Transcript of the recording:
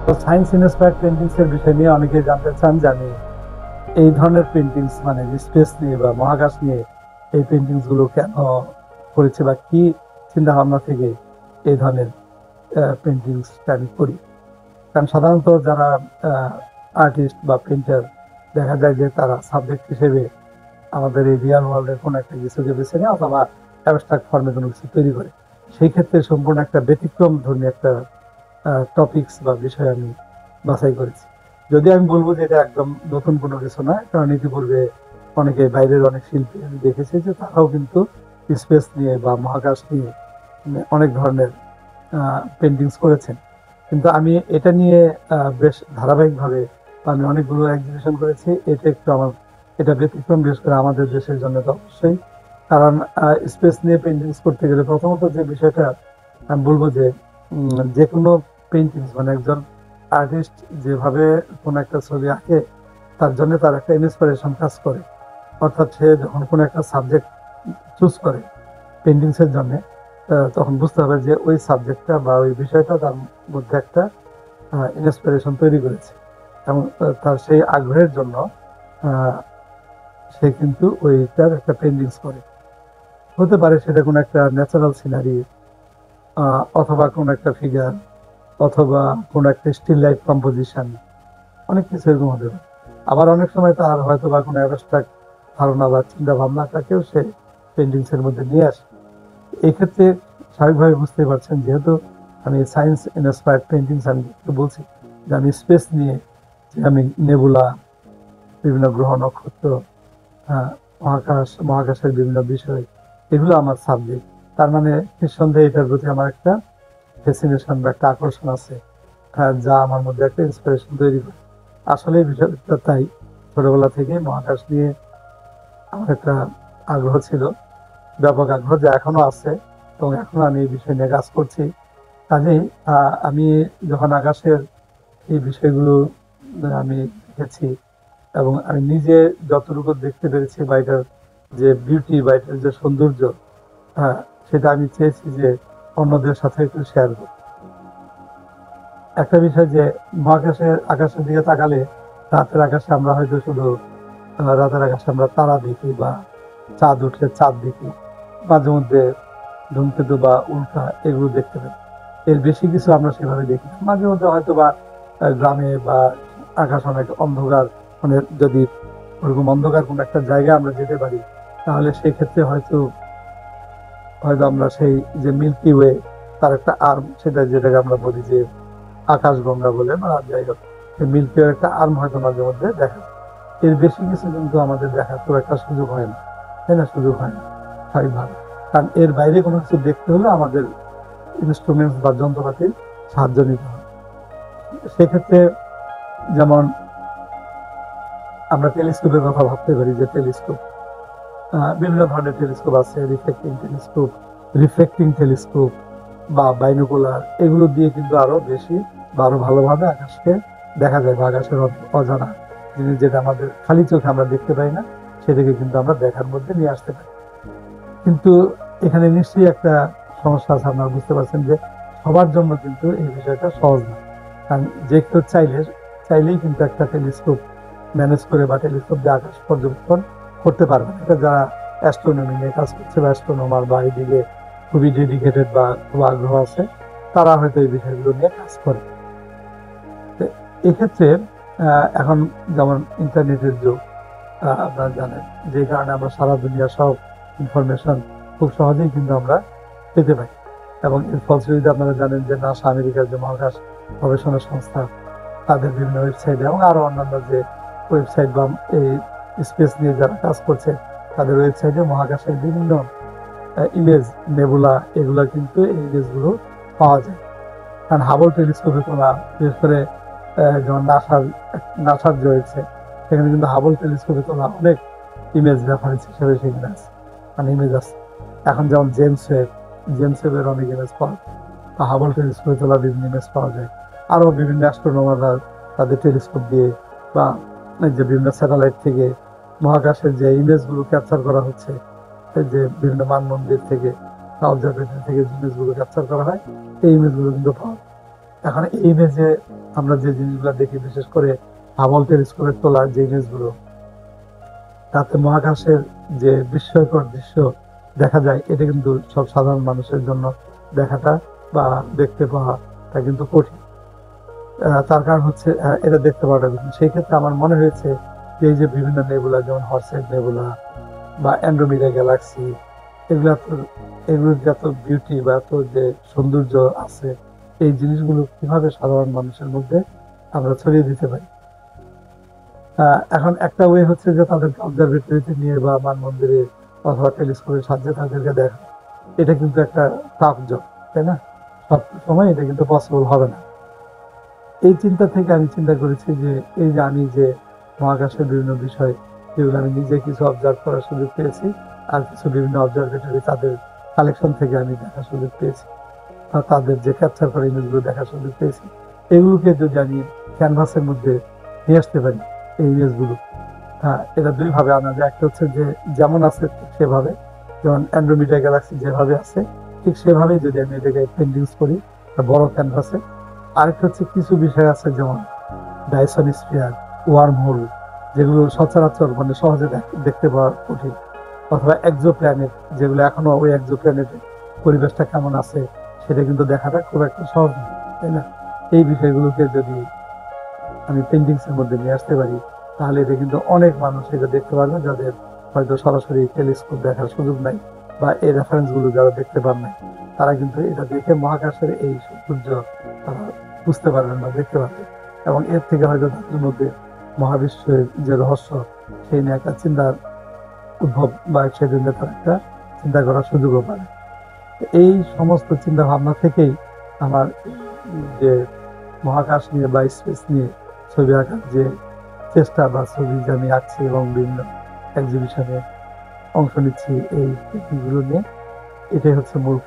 তো science inspired paintings এর বিষয় নিয়ে অনেকেই জানতে চান যে আমি এই ধরনের পেন্টিংস মানে স্পেস নিয়ে বা মহাকাশ নিয়ে এই পেন্টিংস গুলো কেন করেছি বা কি চিন্তা ভাবনা থেকে এই ধরনের পেন্টিংস আমি করি। কারণ সাধারণত যারা আর্টিস্ট বা পেন্টার দেখা যায় যে তারা সাবজেক্ট হিসেবে আমাদের এই রিয়াল ওয়ার্ল্ডের কোনো একটা কিছুকে বেছে নেয় অথবা অ্যাবস্ট্রাক্ট ফর্মে কোনো কিছু তৈরি করে। সেই ক্ষেত্রে সম্পূর্ণ একটা ব্যতিক্রম ধর্মী একটা টপিকস বা বিষয় আমি বাছাই করেছি। যদি আমি বলবো যে এটা একদম নতুন কোনো কিছু নয়, কারণ ইতিপূর্বে অনেকে বাইরের অনেক শিল্পী আমি দেখেছি যে তারাও কিন্তু স্পেস নিয়ে বা মহাকাশ নিয়ে অনেক ধরনের পেন্টিংস করেছেন। কিন্তু আমি এটা নিয়ে বেশ ধারাবাহিকভাবে আমি অনেকগুলো এক্সিবিশন করেছি। এটা একটু আমার এটা ব্যতিক্রম, বিশেষ করে আমাদের দেশের জন্য তো অবশ্যই। কারণ স্পেস নিয়ে পেন্টিংস করতে গেলে প্রথমত যে বিষয়টা আমি বলবো যে যে কোনো পেন্টিংস মানে একজন আর্টিস্ট যেভাবে কোনো একটা ছবি আঁকে তার জন্য তার একটা ইন্সপিরেশন কাজ করে। অর্থাৎ সে যখন কোনো একটা সাবজেক্ট চুজ করে পেন্টিংস এর জন্য, তখন বুঝতে হবে যে ওই সাবজেক্টটা বা ওই বিষয়টা তার মধ্যে একটা ইন্সপিরেশন তৈরি করেছে এবং তার সেই আগ্রহের জন্য সে কিন্তু ওইটার একটা পেন্টিংস করে। হতে পারে সেটা কোনো একটা ন্যাচারাল সিনারি অথবা কোনো একটা ফিগার অথবা কোনো একটা স্টিল লাইফ কম্পোজিশন, অনেক কিছু এরকম হতে পারে। আবার অনেক সময় তার হয়তো বা কোনো অ্যাবস্ট্রাক্ট ধারণা বা চিন্তা ভাবনাটাকেও সে পেন্টিংস এর মধ্যে নিয়ে আসে। এক্ষেত্রে স্বাভাবিকভাবে বুঝতে পারছেন, যেহেতু আমি সায়েন্স ইন্সপায়ার্ড পেন্টিংস আমি বলছি যে আমি স্পেস নিয়ে যে আমি নেবুলা, বিভিন্ন গ্রহ নক্ষত্র, মহাকাশের বিভিন্ন বিষয়, এগুলো আমার সাবজেক্ট। তার মানে নিঃসন্দেহে এটার প্রতি আমার একটা ফ্যাসিনেশন বা একটা আকর্ষণ আছে, যা আমার মধ্যে একটা ইন্সপিরেশন তৈরি করে। আসলে এই বিষয়টা তাই, ছোটবেলা থেকে মহাকাশ নিয়ে আমার একটা আগ্রহ ছিল, ব্যাপক আগ্রহ, যা এখনো আছে এবং এখনো আমি এই বিষয় নিয়ে কাজ করছি। কাজেই আমি যখন আকাশের এই বিষয়গুলো আমি দেখেছি এবং আমি নিজে যতটুকু দেখতে পেরেছি বা এটার যে বিউটি বা এটার যে সৌন্দর্য, হ্যাঁ, সেটা আমি চেয়েছি যে অন্যদের সাথে একটু শেয়ার করব। একটা বিষয় যে আকাশের দিকে তাকালে রাতের আকাশে আমরা হয়তো শুধু রাতের আকাশে আমরা তারা দেখি বা চাঁদ উঠলে চাঁদ দেখি, মাঝে মধ্যে ধূমকেতু বা উল্কা এগুলো দেখতে পাই। এর বেশি কিছু আমরা সেভাবে দেখি না। মাঝে মধ্যে হয়তো বা গ্রামে বা আকাশ অনেক অন্ধকার, মানে যদি ওরকম অন্ধকার কোন একটা জায়গায় আমরা যেতে পারি, তাহলে সেই ক্ষেত্রে হয়তো হয়তো আমরা সেই যে মিল্কি ওয়ে তার একটা আর্ম, সেটা যেটাকে আমরা বলি যে আকাশগঙ্গা বলে বা যাই হোক, সেই মিল্কি ওয়ে একটা আর্ম হয়তো মাঝে মধ্যে দেখা যায়। এর বেশি কিছু কিন্তু আমাদের দেখার খুব একটা সুযোগ হয় না, তাই না? সুযোগ হয় না স্বাভাবিকভাবে, কারণ এর বাইরে কোনো কিছু দেখতে হলে আমাদের ইনস্ট্রুমেন্টস বা যন্ত্রপাতির সাহায্য নিতে হয়। সেক্ষেত্রে যেমন আমরা টেলিস্কোপের কথা ভাবতে পারি, যে টেলিস্কোপ, বিভিন্ন ধরনের টেলিস্কোপ আছে, রিফ্লেক্টিং টেলিস্কোপ বা বাইনোকুলার, এগুলো দিয়ে কিন্তু আরো বেশি বা আরো ভালোভাবে আকাশকে দেখা যায় বা আকাশের অজানা জিনিস যেটা আমাদের খালি চোখে আমরা দেখতে পাই না, সেটাকে কিন্তু আমরা দেখার মধ্যে নিয়ে আসতে পারি। কিন্তু এখানে নিশ্চয়ই একটা সমস্যা আছে, আপনারা বুঝতে পারছেন যে সবার জন্য কিন্তু এই বিষয়টা সহজ না। কারণ যে কেউ চাইলেই কিন্তু একটা টেলিস্কোপ ম্যানেজ করে বা টেলিস্কোপ দিয়ে আকাশ পর্যবেক্ষণ করতে পারবে না। এটা যারা অ্যাস্ট্রোনমি নিয়ে কাজ করছে বা অ্যাস্ট্রোনমার বা এইদিকে খুবই ডেডিকেটেড বা খুব আগ্রহ আছে, তারা হয়তো এই বিষয়গুলো নিয়ে কাজ করে। এক্ষেত্রে এখন যেমন ইন্টারনেটের যুগ, আপনারা জানেন, যে কারণে আমরা সারা দুনিয়ার সব ইনফরমেশন খুব সহজেই কিন্তু আমরা পেতে পারি। এবং এর ফলশ্রুতিতে আপনারা জানেন যে নাসা, আমেরিকার যে মহাকাশ গবেষণা সংস্থা, তাদের বিভিন্ন ওয়েবসাইট এবং আরো অন্যান্য যে ওয়েবসাইট বা এই স্পেস নিয়ে যারা কাজ করছে, তাদের ওয়েবসাইটে মহাকাশের বিভিন্ন ইমেজ, নেবুলা, এগুলা কিন্তু এই ইমেজগুলো পাওয়া যায়। কারণ হাবল টেলিস্কোপে তোলা, বিশেষ করে যেমন নাসার যে ওয়েবসাইট, সেখানে কিন্তু হাবল টেলিস্কোপে তোলা অনেক ইমেজ রেফারেন্স হিসেবে সেখানে আছে, মানে ইমেজ আছে। এখন যেমন জেমস ওয়েবের অনেক ইমেজ পাওয়া যায় বা হাবল টেলিস্কোপে তোলা বিভিন্ন ইমেজ পাওয়া যায়। আরো বিভিন্ন অ্যাস্ট্রোনমাররা তাদের টেলিস্কোপ দিয়ে বা এই যে বিভিন্ন স্যাটেলাইট থেকে মহাকাশের যে ইমেজগুলো ক্যাপচার করা হচ্ছে, এই যে বিভিন্ন মানমন্দির থেকে অবজারভেটরি থেকে যে ইমেজগুলো ক্যাপচার করা হয়, এই ইমেজগুলো কিন্তু পাওয়া যায়। এখন এই ইমেজে আমরা যে জিনিসগুলো দেখি, বিশেষ করে হাবল টেলিস্কোপের তোলা যে ইমেজগুলো, তাতে মহাকাশের যে বিস্ময়কর দৃশ্য দেখা যায়, এটা কিন্তু সব সাধারণ মানুষের জন্য দেখাটা বা দেখতে পাওয়াটা কিন্তু কঠিন। তার কারণ হচ্ছে এটা দেখতে পাওয়াটা কঠিন। সেই ক্ষেত্রে আমার মনে হয়েছে যে এই যে বিভিন্ন নেবুলা, যেমন হর্সেড নেবুলা বা অ্যান্ড্রোমিডা গ্যালাক্সি, এগুলোর যত বিউটি বা এত যে সৌন্দর্য আছে, এই জিনিসগুলো কিভাবে সাধারণ মানুষের মধ্যে আমরা ছড়িয়ে দিতে পারি। এখন একটা ওয়ে হচ্ছে যে তাদেরকে অবজারভেটরিতে নিয়ে বা মানমন্দিরে অথবা টেলিস্কোপের সাহায্যে তাদেরকে দেখা। এটা কিন্তু একটা টাফ জব, তাই না? সব সময় এটা কিন্তু পসিবল হবে না। এই চিন্তা থেকে আমি চিন্তা করেছি যে এই যে আমি যে মহাকাশের বিভিন্ন বিষয়, যেগুলো আমি নিজে কিছু অবজার্ভ করার সুযোগ পেয়েছি, আর কিছু বিভিন্ন অবজারভেটরি তাদের কালেকশন থেকে আমি দেখার সুযোগ পেয়েছি, আর তাদের যে ক্যাপচার করা ইমেজগুলো দেখার সুযোগ পেয়েছি, এগুলোকে যদি আমি ক্যানভাসের মধ্যে নিয়ে আসতে পারি, এই ইমেজগুলো, এটা দুই ভাবে আনা যায়। একটা হচ্ছে যে যেমন আছে ঠিক সেভাবে, যেমন অ্যান্ড্রোমিডা গ্যালাক্সি যেভাবে আছে ঠিক সেভাবেই যদি আমি এটাকে পেন্টিংস করি বড় ক্যানভাসে। আরেকটা হচ্ছে কিছু বিষয় আছে, যেমন ডাইসন স্ফিয়ার, ওয়ার্ম হোল, যেগুলো সচরাচর মানে সহজে দেখতে পাওয়া কঠিন, অথবা এক্সো প্ল্যানেট, যেগুলো এখনো ওই এক্সো প্ল্যানেটের পরিবেশটা কেমন আছে সেটা কিন্তু দেখাটা খুব একটা সহজ নয়, তাই না? এই বিষয়গুলোকে যদি আমি পেন্টিংস এর মধ্যে নিয়ে আসতে পারি, তাহলে এটা কিন্তু অনেক মানুষ এটা দেখতে পারবে, যাদের হয়তো সরাসরি টেলিস্কোপ দেখার সুযোগ নাই বা এই রেফারেন্স গুলো যারা দেখতে পান নাই, তারা কিন্তু এটা দেখে মহাকাশের এই সৌন্দর্য তারা বুঝতে পারবেন বা দেখতে পারবে, এবং এর থেকে হয়তো তাদের মধ্যে মহাবিশ্বের যে রহস্য সেই নিয়ে একটা চিন্তার উদ্ভব বা সেজন্য তার একটা চিন্তা করার সুযোগও পাবে। এই সমস্ত চিন্তা ভাবনা থেকেই আমার যে মহাকাশ নিয়ে বা স্পেস নিয়ে ছবি আঁকার যে চেষ্টা বা ছবি যে আমি আঁকছি এবং বিভিন্ন এক্সিবিশনে অংশ নিচ্ছি এই গুলো নিয়ে, এটাই হচ্ছে মূল কারণ।